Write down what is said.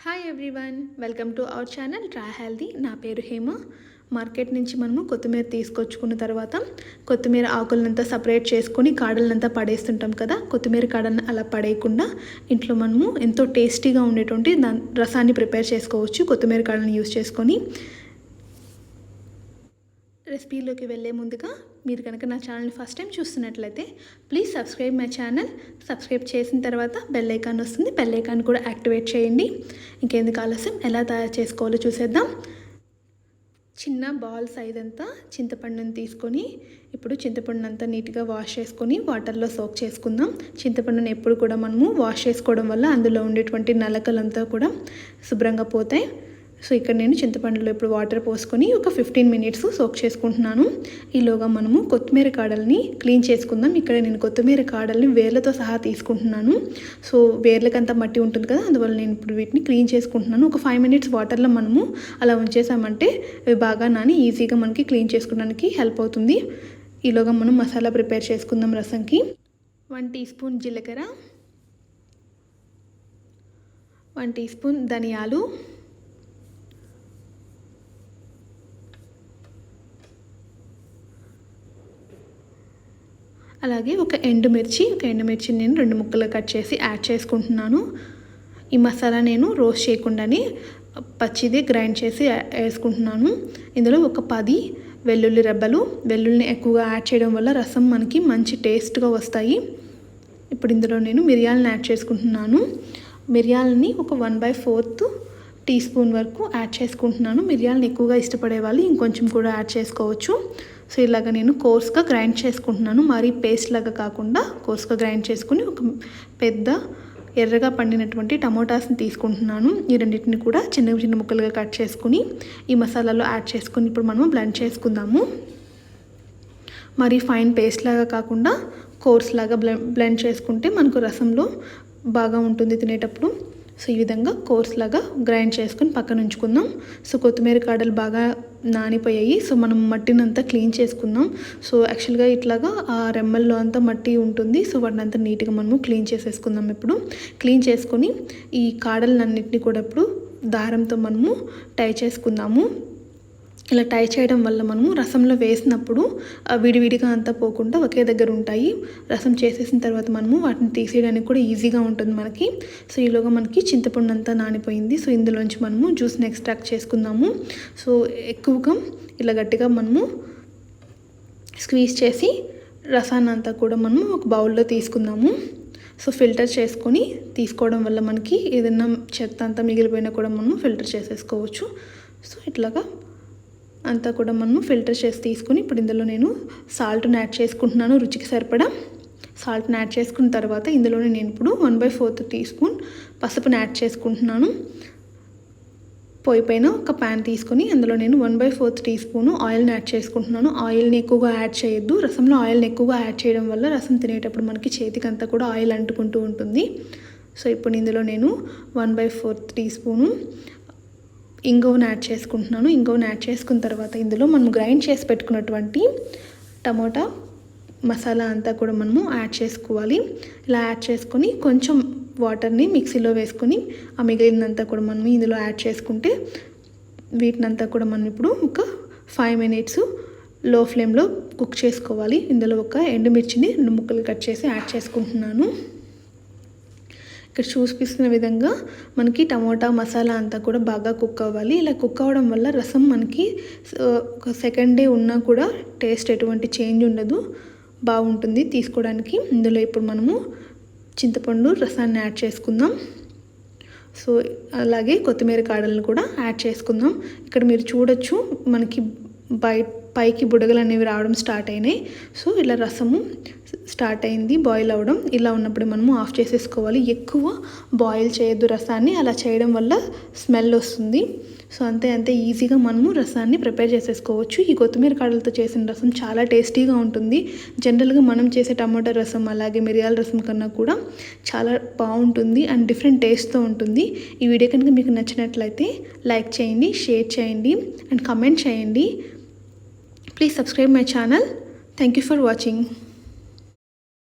Hi everyone, welcome to our channel try healthy. నా పేరు Hema. Market నుంచి మనము కొత్తిమీర తీసుకొచ్చుకున్న తర్వాత కొత్తిమీర ఆకులనంతా సపరేట్ చేసుకొని కాడలనంతా పడేస్తుంటాం కదా. కొత్తిమీర కాడలను అలా పడేయకుండా ఇంట్లో మనము ఎంతో టేస్టీగా ఉండేటువంటి రసాన్ని ప్రిపేర్ చేసుకోవచ్చు కొత్తిమీర కాడలను యూస్ చేసుకొని. రెసిపీలోకి వెళ్ళే ముందుగా మీరు కనుక నా ఛానల్ని ఫస్ట్ టైం చూస్తున్నట్లయితే please subscribe my channel. Subscribe చేసిన తర్వాత బెల్ ఐకాన్ వస్తుంది, బెల్ ఐకాన్ కూడా యాక్టివేట్ చేయండి. ఇంకెందుకు ఆలస్యం, ఎలా తయారు చేసుకోవాలో చూసేద్దాం. చిన్న బాల్ సైజ్ అంతా చింతపండుని తీసుకొని ఇప్పుడు చింతపండుని అంతా నీట్గా వాష్ చేసుకొని వాటర్లో సోక్ చేసుకుందాం. చింతపండుని ఎప్పుడు కూడా మనము వాష్ చేసుకోవడం వల్ల అందులో ఉండేటువంటి నలకలంతా కూడా శుభ్రంగా పోతాయి. సో ఇక్కడ నేను చింతపండులో ఇప్పుడు వాటర్ పోసుకొని ఒక 15 మినిట్స్ సోక్ చేసుకుంటున్నాను. ఈలోగా మనము కొత్తిమీర కాడల్ని క్లీన్ చేసుకుందాం. ఇక్కడ నేను కొత్తిమీర కాడల్ని వేర్లతో సహా తీసుకుంటున్నాను. సో వేర్లకంతా మట్టి ఉంటుంది కదా, అందువల్ల నేను ఇప్పుడు వీటిని క్లీన్ చేసుకుంటున్నాను. ఒక 5 మినిట్స్ వాటర్లో మనము అలా ఉంచేసామంటే ఇవి బాగా నాని ఈజీగా మనకి క్లీన్ చేసుకోవడానికి హెల్ప్ అవుతుంది. ఈలోగా మనం మసాలా ప్రిపేర్ చేసుకుందాం. రసంకి 1 టీ స్పూన్ జీలకర్ర, 1 టీ స్పూన్ ధనియాలు, అలాగే ఒక ఎండుమిర్చిని నేను 2 ముక్కలు కట్ చేసి యాడ్ చేసుకుంటున్నాను. ఈ మసాలా నేను రోస్ట్ చేయకుండానే పచ్చిది గ్రైండ్ చేసి వేసుకుంటున్నాను. ఇందులో ఒక 10 వెల్లుల్లి రెబ్బలు. వెల్లుల్లిని ఎక్కువగా యాడ్ చేయడం వల్ల రసం మనకి మంచి టేస్ట్గా వస్తాయి. ఇప్పుడు ఇందులో నేను మిరియాలను యాడ్ చేసుకుంటున్నాను. మిరియాలని ఒక 1/4 టీ స్పూన్ వరకు యాడ్ చేసుకుంటున్నాను. మిరియాలను ఎక్కువగా ఇష్టపడే వాళ్ళు ఇంకొంచెం కూడా యాడ్ చేసుకోవచ్చు. సో ఇలాగ నేను కోర్స్గా గ్రైండ్ చేసుకుంటున్నాను. మరీ పేస్ట్ లాగా కాకుండా కోర్స్గా గ్రైండ్ చేసుకుని ఒక పెద్ద ఎర్రగా పండినటువంటి టమోటాస్ని తీసుకుంటున్నాను. ఈ రెండింటిని కూడా చిన్న చిన్న ముక్కలుగా కట్ చేసుకుని ఈ మసాలాలో యాడ్ చేసుకుని ఇప్పుడు మనము బ్లెండ్ చేసుకుందాము. మరీ ఫైన్ పేస్ట్ లాగా కాకుండా కోర్స్ లాగా బ్లెండ్ చేసుకుంటే మనకు రసంలో బాగా ఉంటుంది తినేటప్పుడు. సో ఈ విధంగా కోర్స్ లాగా గ్రైండ్ చేసుకొని పక్కన ఉంచుకుందాం. సో కొత్తిమీర కాడలు బాగా నానిపోయాయి. సో మనం మట్టిని అంతా క్లీన్ చేసుకుందాం. సో యాక్చువల్గా ఇట్లాగా ఆ రెమ్మల్లో అంతా మట్టి ఉంటుంది. సో వాటిని అంతా నీట్గా మనము క్లీన్ చేసేసుకుందాం. ఇప్పుడు క్లీన్ చేసుకొని ఈ కాడలన్నింటినీ కూడా ఇప్పుడు దారంతో మనము టై చేసుకుందాము. ఇలా టై చేయడం వల్ల మనము రసంలో వేసినప్పుడు విడివిడిగా అంతా పోకుండా ఒకే దగ్గర ఉంటాయి. రసం చేసేసిన తర్వాత మనము వాటిని తీసేయడానికి కూడా ఈజీగా ఉంటుంది మనకి. సో ఈలోగా మనకి చింతపండు అంతా నానిపోయింది. సో ఇందులోంచి మనము జ్యూస్ని ఎక్స్ట్రాక్ట్ చేసుకుందాము. సో ఎక్కువగా ఇలా గట్టిగా మనము స్క్వీజ్ చేసి రసాన్ని అంతా కూడా మనము ఒక బౌల్లో తీసుకుందాము. సో ఫిల్టర్ చేసుకొని తీసుకోవడం వల్ల మనకి ఏదైనా చెత్త అంతా మిగిలిపోయినా కూడా మనము ఫిల్టర్ చేసేసుకోవచ్చు. సో ఇట్లాగా అంతా కూడా మనము ఫిల్టర్ చేసి తీసుకుని ఇప్పుడు ఇందులో నేను సాల్ట్ని యాడ్ చేసుకుంటున్నాను. రుచికి సరిపడా సాల్ట్ని యాడ్ చేసుకున్న తర్వాత ఇందులోనే నేను ఇప్పుడు 1/4 టీ స్పూన్ పసుపుని యాడ్ చేసుకుంటున్నాను. పొయ్యి పైన ఒక ప్యాన్ తీసుకొని అందులో నేను 1/4 టీ స్పూను ఆయిల్ని యాడ్ చేసుకుంటున్నాను. ఆయిల్ని ఎక్కువగా యాడ్ చేయొద్దు. రసంలో ఆయిల్ని ఎక్కువగా యాడ్ చేయడం వల్ల రసం తినేటప్పుడు మనకి చేతికి అంతా కూడా ఆయిల్ అంటుకుంటూ ఉంటుంది. సో ఇప్పుడు ఇందులో నేను 1/4 టీ స్పూను ఇంగువను యాడ్ చేసుకుంటున్నాను. ఇంగువను యాడ్ చేసుకున్న తర్వాత ఇందులో మనం గ్రైండ్ చేసి పెట్టుకున్నటువంటి టమోటా మసాలా అంతా కూడా మనము యాడ్ చేసుకోవాలి. ఇలా యాడ్ చేసుకొని కొంచెం వాటర్ని మిక్సీలో వేసుకొని ఆ మిగిలినంతా కూడా మనం ఇందులో యాడ్ చేసుకుంటే వీటినంతా కూడా మనం ఇప్పుడు ఒక 5 మినిట్స్ లో ఫ్లేమ్లో కుక్ చేసుకోవాలి. ఇందులో ఒక ఎండుమిర్చిని 2 ముక్కలు కట్ చేసి యాడ్ చేసుకుంటున్నాను. ఇక్కడ చూపిస్తున్న విధంగా మనకి టమోటా మసాలా అంతా కూడా బాగా కుక్ అవ్వాలి. ఇలా కుక్ అవ్వడం వల్ల రసం మనకి ఒక సెకండ్ డే ఉన్నా కూడా టేస్ట్ ఎటువంటి చేంజ్ ఉండదు, బాగుంటుంది తీసుకోవడానికి. ఇందులో ఇప్పుడు మనము చింతపండు రసాన్ని యాడ్ చేసుకుందాం. సో అలాగే కొత్తిమీర కాడలను కూడా యాడ్ చేసుకుందాం. ఇక్కడ మీరు చూడొచ్చు మనకి పైకి బుడగలు అనేవి రావడం స్టార్ట్ అయినాయి. సో ఇలా రసము స్టార్ట్ అయింది బాయిల్ అవ్వడం. ఇలా ఉన్నప్పుడు మనము ఆఫ్ చేసేసుకోవాలి. ఎక్కువ బాయిల్ చేయొద్దు రసాన్ని, అలా చేయడం వల్ల స్మెల్ వస్తుంది. సో అంతే ఈజీగా మనము రసాన్ని ప్రిపేర్ చేసేసుకోవచ్చు. ఈ కొత్తిమీర కాడలతో చేసిన రసం చాలా టేస్టీగా ఉంటుంది. జనరల్గా మనం చేసే టమాటా రసం అలాగే మిరియాల రసం కన్నా కూడా చాలా బాగుంటుంది అండ్ డిఫరెంట్ టేస్ట్తో ఉంటుంది. ఈ వీడియో కనుక మీకు నచ్చినట్లయితే లైక్ చేయండి, షేర్ చేయండి అండ్ కమెంట్ చేయండి. Please subscribe my channel. Thank you for watching.